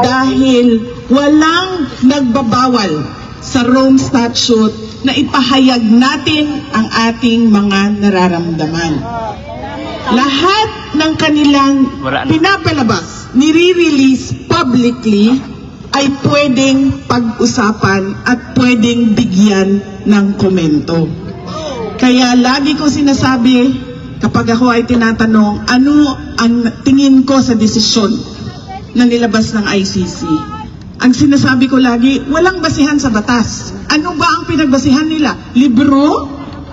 dahil walang nagbabawal sa Rome Statute na ipahayag natin ang ating mga nararamdaman. Lahat ng kanilang pinapalabas, nire-release publicly, ay pwedeng pag-usapan at pwedeng bigyan ng komento. Kaya lagi ko sinasabi, kapag ako ay tinatanong, ano ang tingin ko sa desisyon na nilabas ng ICC? Ang sinasabi ko lagi, walang basihan sa batas. Ano ba ang pinagbasihan nila? Libro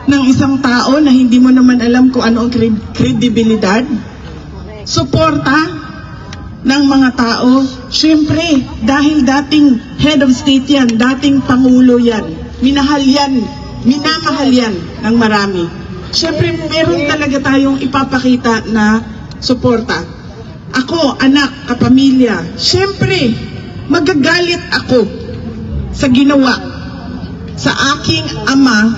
ng isang tao na hindi mo naman alam kung ano ang kredibilidad? Suporta ng mga tao? Siyempre, dahil dating head of state yan, dating pangulo yan, minamahal yan ng marami. Siyempre, meron talaga tayong ipapakita na suporta. Ako, anak, kapamilya, siyempre, magagalit ako sa ginawa sa aking ama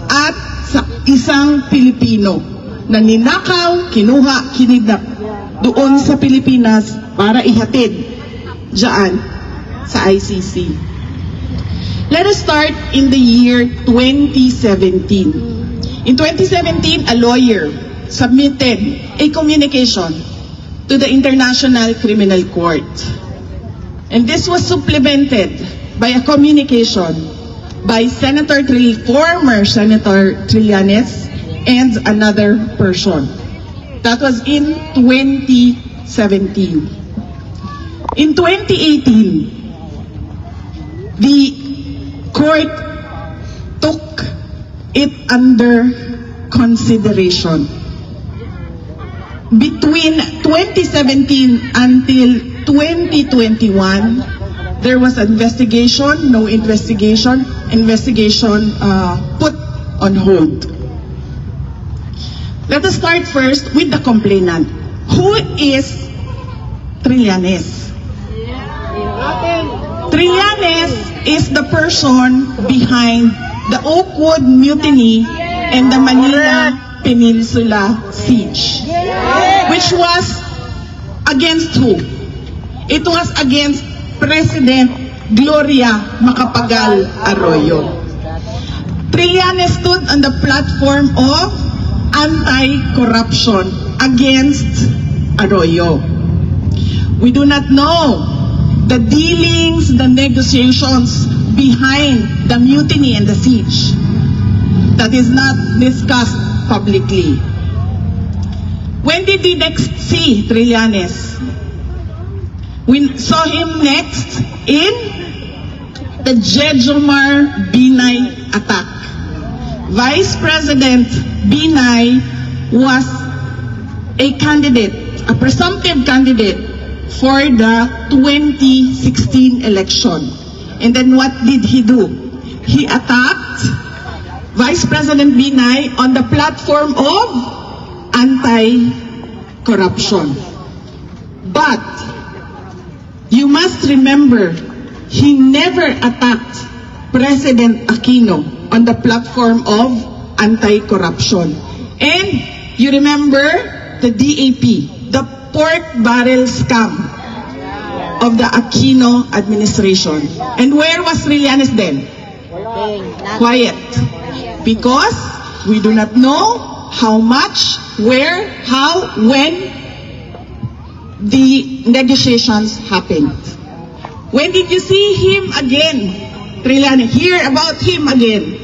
at sa isang Pilipino na ninakaw, kinuha, kinidnap doon sa Pilipinas para ihatid diyan sa ICC. Let us start in the year 2017. In 2017, a lawyer submitted a communication to the International Criminal Court. And this was supplemented by a communication by former Senator Trillanes and another person. That was in 2017. In 2018, the court took it under consideration. Between 2017 until 2021, there was an investigation, no investigation, put on hold. Let us start first with the complainant. Who is Trillanes? Trillanes is the person behind the Oakwood Mutiny and the Manila Peninsula Siege, which was against who? It was against President Gloria Macapagal Arroyo. Trillanes stood on the platform of anti-corruption against Arroyo. We do not know the dealings, the negotiations behind the mutiny and the siege. That is not discussed publicly. When did we next see Trillanes? We saw him next in the Jejomar Binay attack. Vice President Binay was a candidate, a presumptive candidate for the 2016 election. And then what did he do? He attacked Vice President Binay on the platform of anti-corruption. But you must remember, he never attacked President Aquino on the platform of anti-corruption. And you remember the DAP, the pork barrel scam of the Aquino administration. And where was Trillanes then? Quiet. Because we do not know how much, where, how, when the negotiations happened. When did you see him again? Trillanes, hear about him again.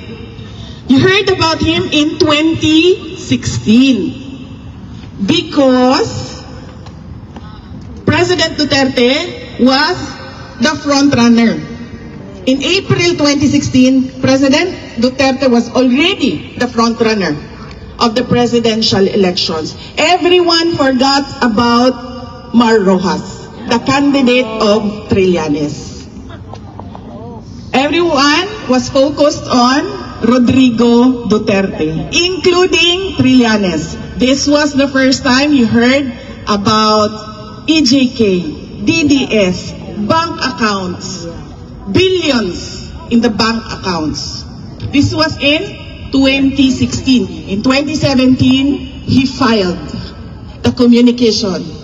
You heard about him in 2016 because President Duterte was the front runner. In April 2016, President Duterte was already the front runner of the presidential elections. Everyone forgot about Mar Rojas, the candidate of Trillanes. Everyone was focused on Rodrigo Duterte, including Trillanes. This was the first time you heard about EJK, DDS, bank accounts, billions in the bank accounts. This was in 2016. In 2017, he filed the communication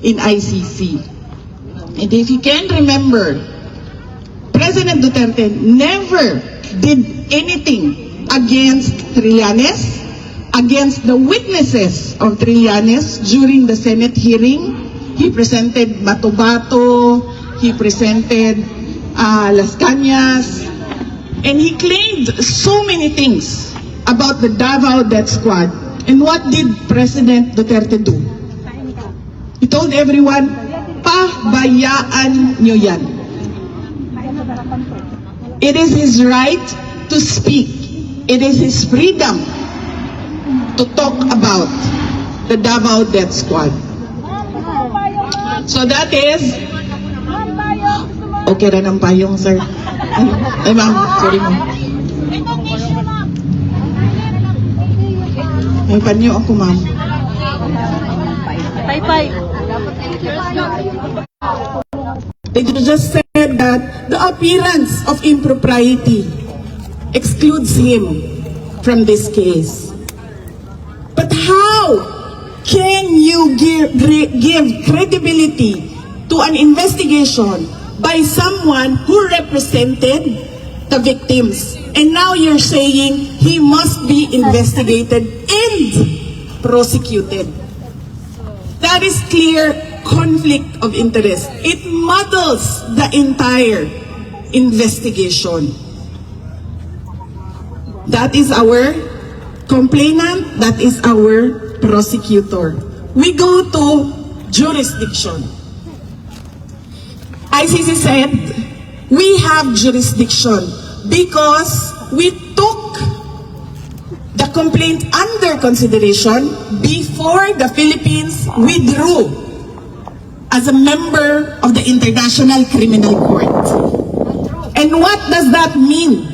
in ICC. And if you can remember, President Duterte never did anything against Trillanes, against the witnesses of Trillanes during the Senate hearing. He presented Bato-Bato, he presented Las Cañas, and he claimed so many things about the Davao Death Squad. And what did President Duterte do? He told everyone, pabayaan nyo yan. It is his right to speak. It is his freedom to talk about the Davao Death Squad. So that is... Okay na ng payong, sir. Ay ma'am, sorry ma'am. May panyo ako, ma'am. Bye-bye. They just said that the appearance of impropriety excludes him from this case. But how can you give credibility to an investigation by someone who represented the victims? And now you're saying he must be investigated and prosecuted. That is clear conflict of interest. It muddles the entire investigation. That is our complainant, that is our prosecutor. We go to jurisdiction. ICC said, we have jurisdiction because we took the complaint under consideration before the Philippines withdrew as a member of the International Criminal Court. And what does that mean?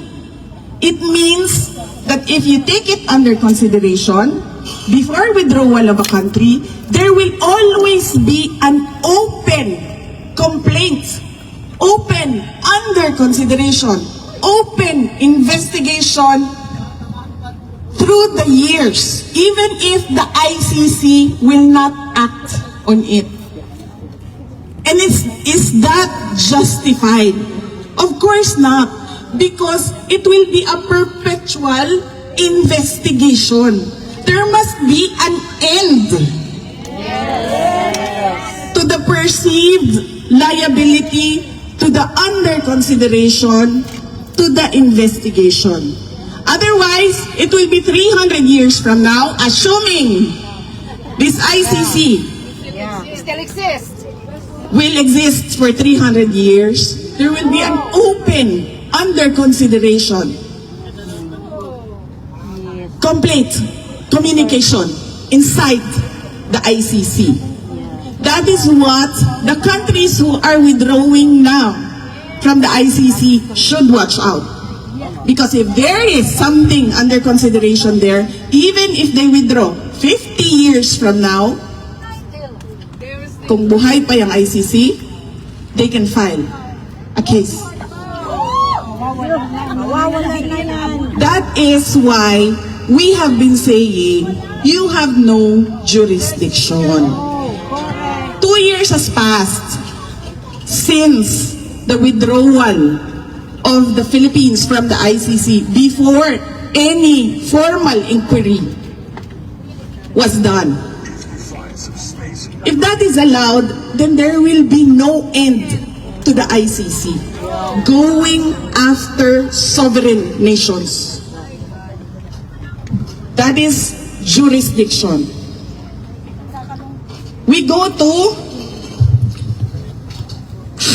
It means that if you take it under consideration before withdrawal of a country, there will always be an open complaint, open under consideration, open investigation through the years, even if the ICC will not act on it. And is that justified? Of course not, because it will be a perpetual investigation. There must be an end to the perceived liability, to the under consideration, to the investigation. Otherwise, it will be 300 years from now, assuming this ICC Still exists. will exist for 300 years, there will be an open, under consideration, complete communication inside the ICC. That is what the countries who are withdrawing now from the ICC should watch out. Because if there is something under consideration there, even if they withdraw 50 years from now, kung buhay pa yung ICC, they can file a case. That is why we have been saying, you have no jurisdiction. 2 years has passed since the withdrawal of the Philippines from the ICC before any formal inquiry was done. If that is allowed, then there will be no end to the ICC going after sovereign nations. That is jurisdiction. We go to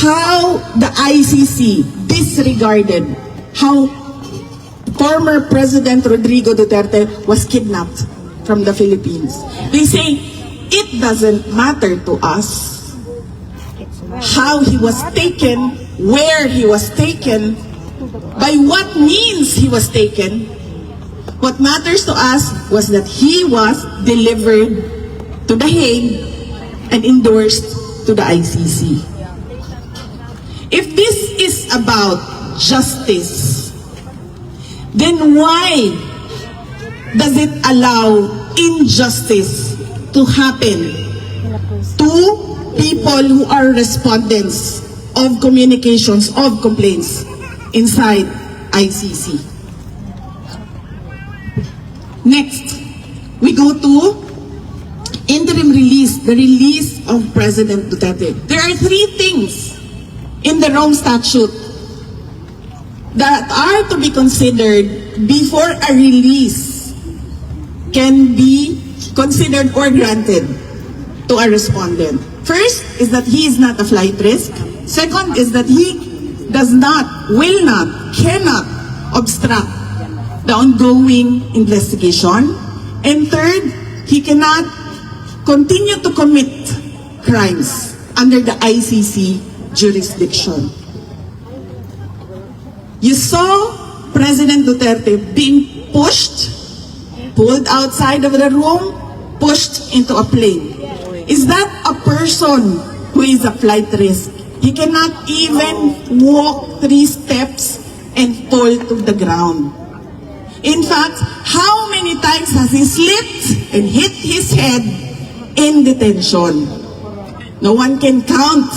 how the ICC disregarded how former President Rodrigo Duterte was kidnapped from the Philippines. They say, it doesn't matter to us how he was taken, where he was taken, by what means he was taken. What matters to us was that he was delivered to The Hague and endorsed to the ICC. If this is about justice, then why does it allow injustice to happen to people who are respondents of communications, of complaints inside ICC. Next, we go to interim release, the release of President Duterte. There are three things in the Rome Statute that are to be considered before a release can be considered or granted to a respondent. First is that he is not a flight risk. Second is that he does not, will not, cannot obstruct the ongoing investigation. And third, he cannot continue to commit crimes under the ICC jurisdiction. You saw President Duterte being pushed, pulled outside of the room, pushed into a plane. Is that a person who is a flight risk? He cannot even walk 3 steps and fall to the ground. In fact, how many times has he slipped and hit his head in detention? No one can count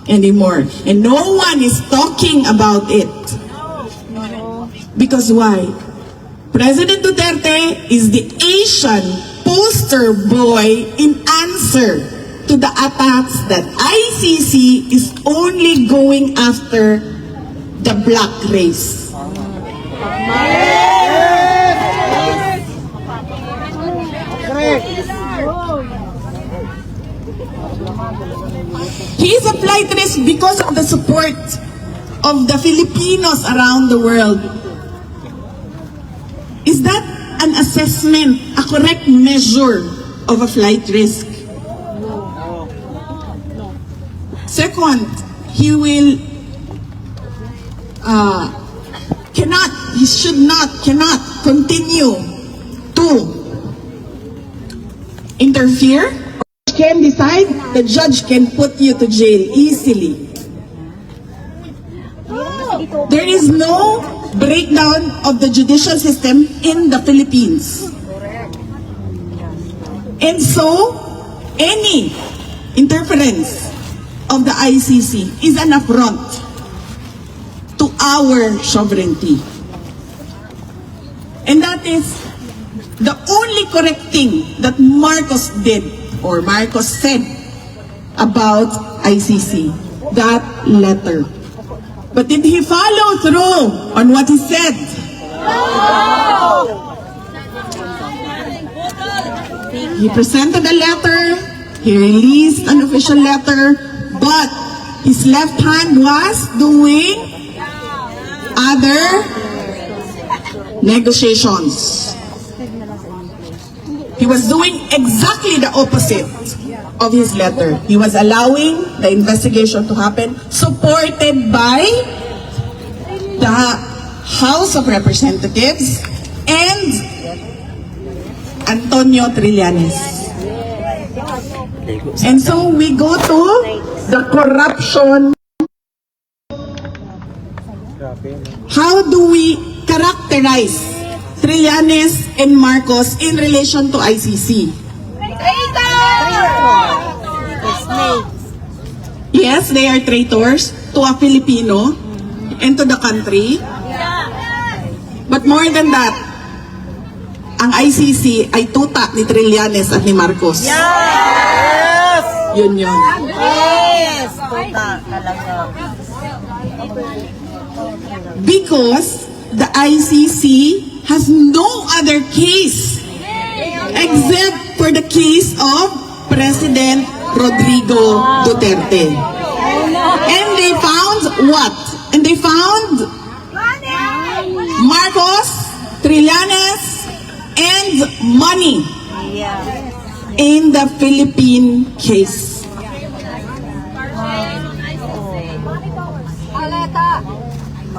anymore. And no one is talking about it. Because why? President Duterte is the Asian poster boy in answer to the attacks that ICC is only going after the black race. He is a flight risk because of the support of the Filipinos around the world. Is that an assessment, a correct measure of a flight risk? Second, he will cannot continue to interfere. Can decide, the judge can put you to jail easily. There is no breakdown of the judicial system in the Philippines. And so, any interference of the ICC is an affront to our sovereignty. And that is the only correct thing that Marcos did or Marcos said about ICC, that letter. But did he follow through on what he said? He presented a letter, he released an official letter, but his left hand was doing other negotiations. He was doing exactly the opposite of his letter. He was allowing the investigation to happen, supported by the House of Representatives and Antonio Trillanes. And so we go to the corruption. How do we characterize Trillanes and Marcos in relation to ICC? Yes, they are traitors to a Filipino and to the country. But more than that, ang ICC ay tuta ni Trillanes at ni Marcos. Yun yun. Yes! Puta, talaga. Because the ICC has no other case except for the case of President Rodrigo Duterte. And they found what? And they found Marcos, Trillanes, and money in the Philippine case.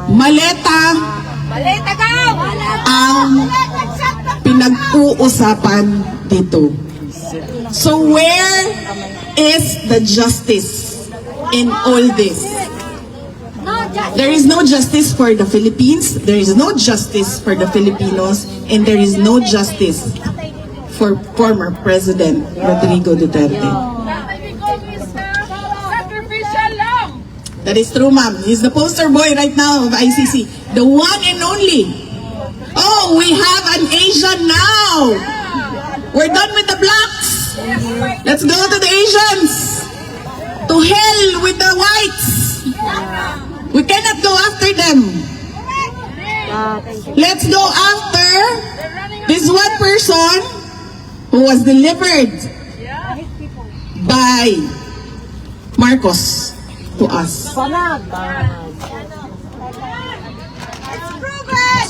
Maleta ang pinag-uusapan dito. So where is the justice in all this? There is no justice for the Philippines, there is no justice for the Filipinos, and there is no justice for former President Rodrigo Duterte. That is true, ma'am. He's the poster boy right now of ICC. The one and only. Oh, we have an Asian now. We're done with the blacks. Let's go to the Asians. To hell with the whites. We cannot go after them. Let's go after this one person who was delivered by Marcos to us.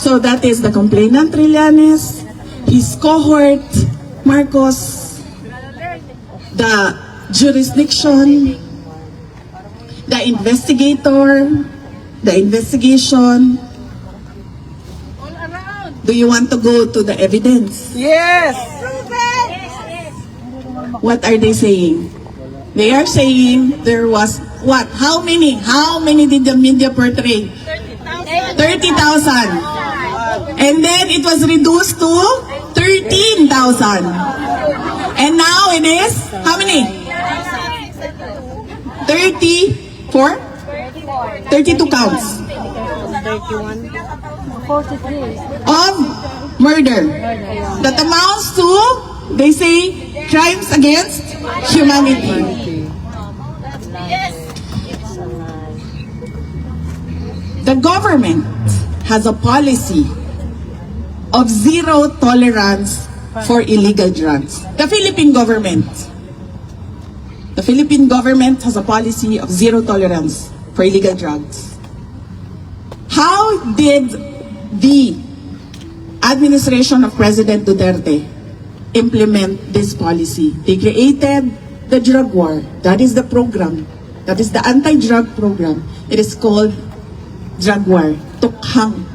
So that is the complainant, Trillanes, his cohort, Marcos, the jurisdiction, the investigator, the investigation. Do you want to go to the evidence? Yes! What are they saying? They are saying there was what? How many? How many did the media portray? 30,000. And then it was reduced to 13,000. And now it is how many? 34? 32 counts 43. of murder. That amounts to, they say, crimes against humanity. The government has a policy of zero tolerance for illegal drugs. The Philippine government has a policy of zero tolerance for illegal drugs. How did the administration of President Duterte implement this policy? They created the drug war. That is the program. That is the anti-drug program. It is called drug war. Tukhang.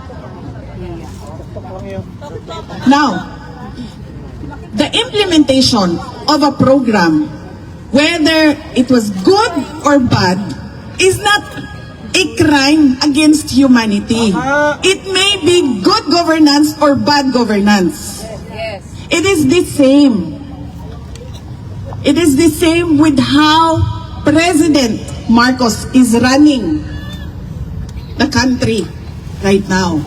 Now, the implementation of a program, whether it was good or bad, is not a crime against humanity. It may be good governance or bad governance. It is the same. It is the same with how President Marcos is running the country right now.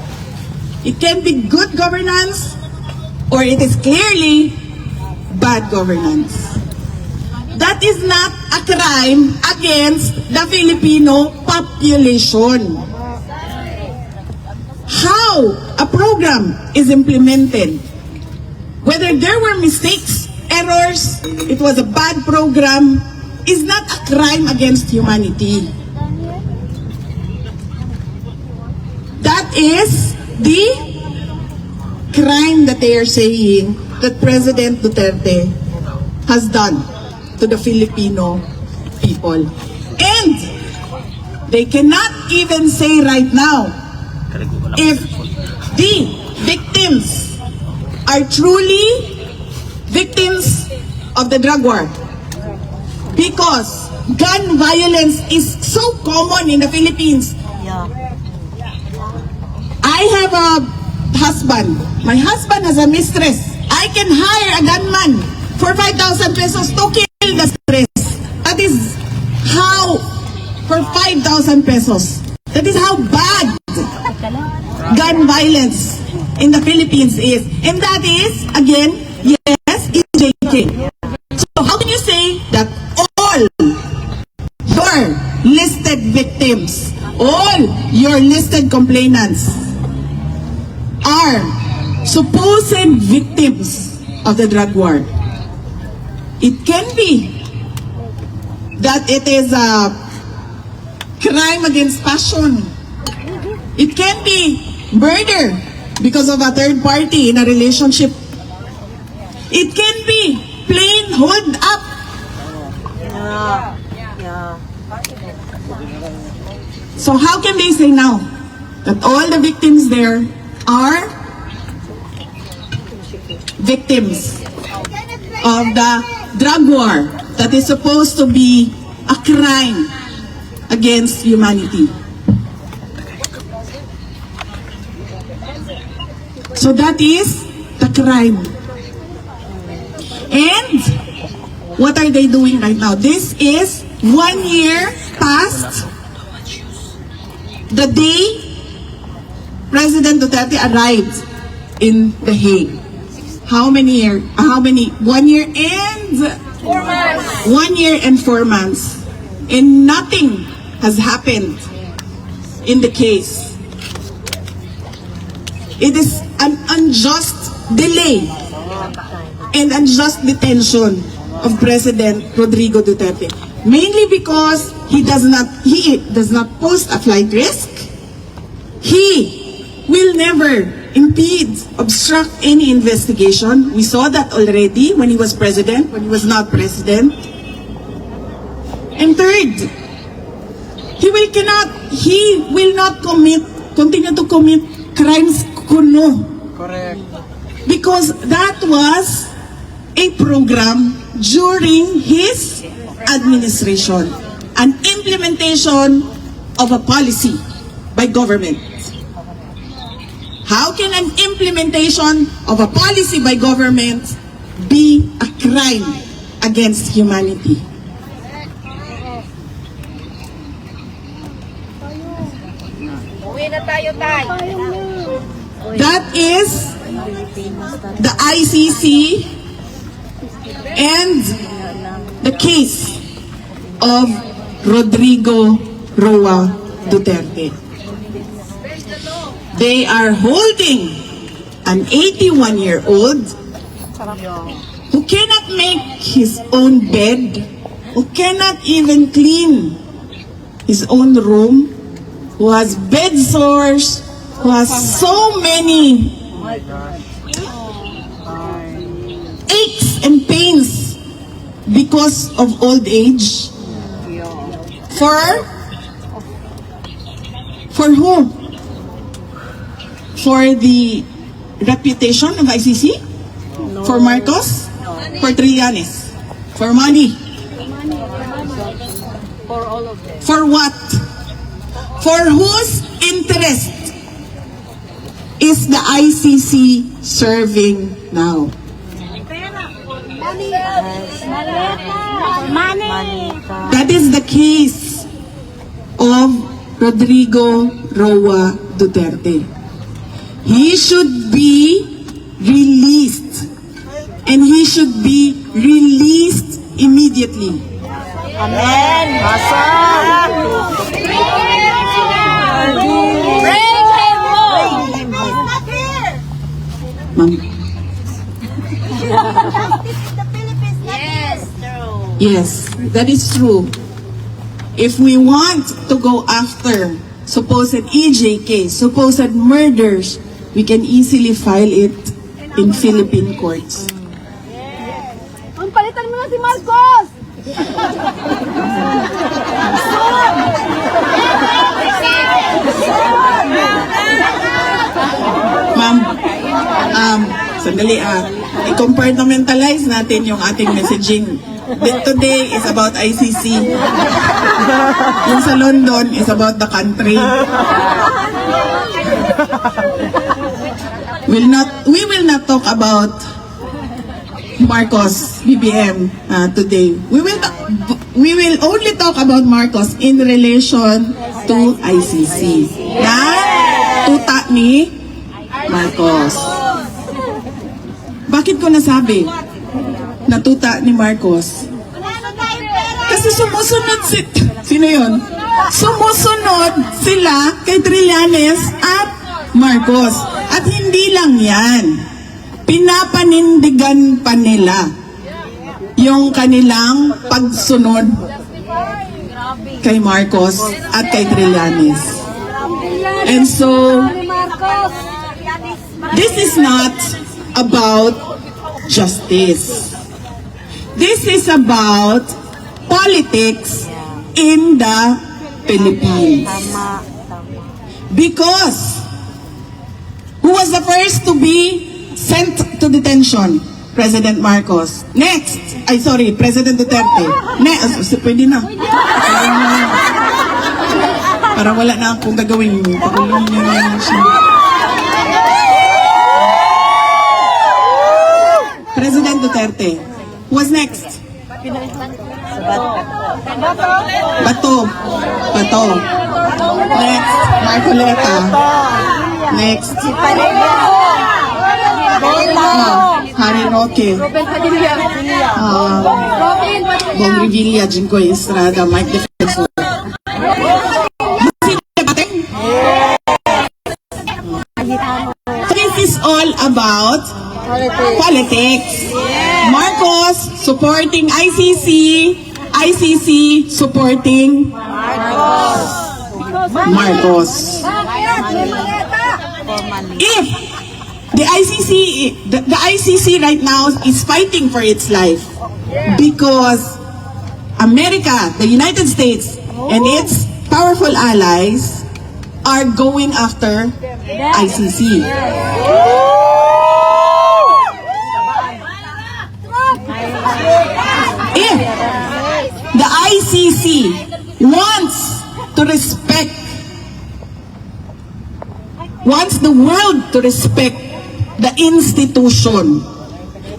It can be good governance or it is clearly bad governance. That is not a crime against the Filipino population. How a program is implemented, whether there were mistakes, errors, it was a bad program, is not a crime against humanity. That is the crime that they are saying that President Duterte has done to the Filipino people. And they cannot even say right now if the victims are truly victims of the drug war. Because gun violence is so common in the Philippines. I have a husband. My husband has a mistress. I can hire a gunman for 5,000 pesos to kill the stress. That is how, for 5,000 pesos. That is how bad gun violence in the Philippines is. And that is, again, yes, EJK. So how can you say that all your listed victims, all your listed complainants are supposed victims of the drug war? It can be that it is a crime against passion. It can be murder because of a third party in a relationship. It can be plain hold up. So how can they say now that all the victims there are victims of the drug war that is supposed to be a crime against humanity? So that is the crime. And what are they doing right now? This is 1 year past the day President Duterte arrived in The Hague. How many years? 1 year and 4 months. 1 year and 4 months. And nothing has happened in the case. It is an unjust delay and unjust detention of President Rodrigo Duterte. Mainly because he does not pose a flight risk. He will never impede, obstruct any investigation. We saw that already when he was president, when he was not president. And third, he will not continue to commit crimes kuno. Correct. Because that was a program during his administration, an implementation of a policy by government. How can an implementation of a policy by government be a crime against humanity? Uwi na tayo, Tay. That is the ICC and the case of Rodrigo Roa Duterte. They are holding an 81-year-old who cannot make his own bed, who cannot even clean his own room, who has bed sores, who has so many aches and pains because of old age. For who? For the reputation of ICC? For Marcos? For Trillanes? For money? For all of them. For what? For whose interest is the ICC serving now? Money. That is the case of Rodrigo Roa Duterte. He should be released, and he should be released immediately. Amen. Bring him home. Ma'am. Yes, true. Yes, that is true. If we want to go after supposed EJK, supposed murders, we can easily file it in Philippine courts. Ang palitan mo na si Marcos! Ma'am, sandali i-compartmentalize natin yung ating messaging. Today is about ICC. Yung sa London is about the country. We will not talk about Marcos BBM today. We will only talk about Marcos in relation to ICC. Na tuta ni Marcos. Bakit ko nasabi na tuta ni Marcos? Kasi sumusunod sino yun? Sumusunod sila kay Trillanes at Marcos. At hindi lang yan. Pinapanindigan pa nila yung kanilang pagsunod kay Marcos at kay Trillanes. And so, this is not about justice. This is about politics in the Philippines. Because who was the first to be sent to detention? President Marcos. Next, President Duterte. Pwede na. Para wala na akong gagawin. Pakulong niyo na yan siya. President Duterte. Who was next? Bato. Next, Marcoleta. Next. Harry Roque. Bong Revilla, Jinggoy Estrada, Mike Defensor. This is all about politics. Marcos supporting ICC, ICC supporting Marcos. If the ICC right now is fighting for its life because America, the United States, and its powerful allies are going after ICC. If the ICC wants the world to respect the institution,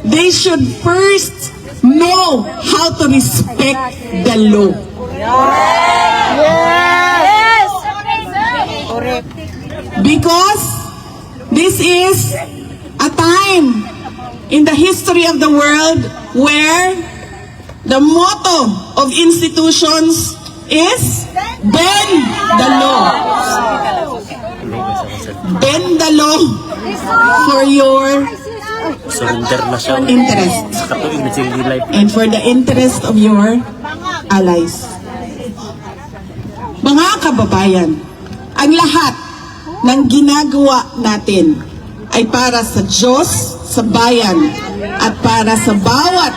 they should first know how to respect the law. Because this is a time in the history of the world where the motto of institutions is bend the law. Bend the law for your Surrender na siya. interest Sa katuig na siyang life. and for the interest of your allies. Mga kababayan, ang lahat ng ginagawa natin ay para sa Diyos, sa bayan, at para sa bawat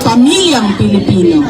pamilyang Pilipino.